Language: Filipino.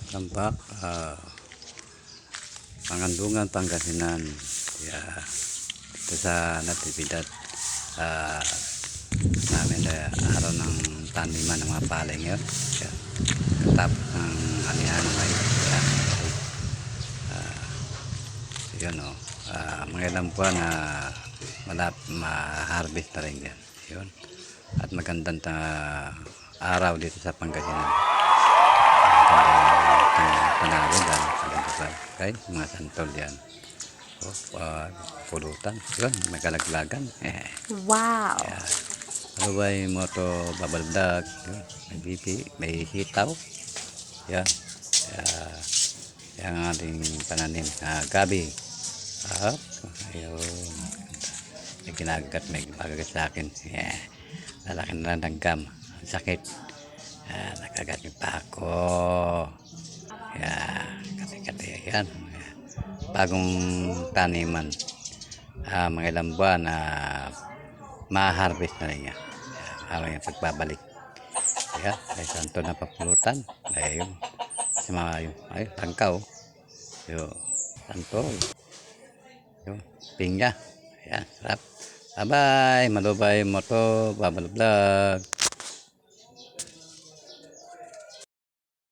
Tambak, Pangandungan, Pangasinan. Ya, dito sa Natividad, namin araw ng taniman ng mga palay ngayon. Ya, katapos ng anihan ng mais. Ya, yun o. Mga ilang buwan na ma-harvest na rin yan. Yun. At magandang araw dito sa Pangasinan. Panalo dahil sa ganito kay mga santol yan. So, pulutan. Yun, may kalaglagan. Wow! Yeah. Alubay mo to babaldag. Yun, may bibi, may hitaw. Yan. Yan ang ating pananim. Gabi. Ayun. May ginagat, may magagat sa akin. Yeah. Lalaki na lang ng gam. Sakit. Nakagat yung pako. Kati-kati. Yan. Bagong taniman. Mga ilang buwan na ma-harvest na rin niya. Araw yung pagbabalik. Kaya, may santo na papulutan. Ayun. Kasi mga yung, tangkaw. Yung santo. Yung pinya. Ayan, sarap. Bye-bye. Malubay mo to. Babalog.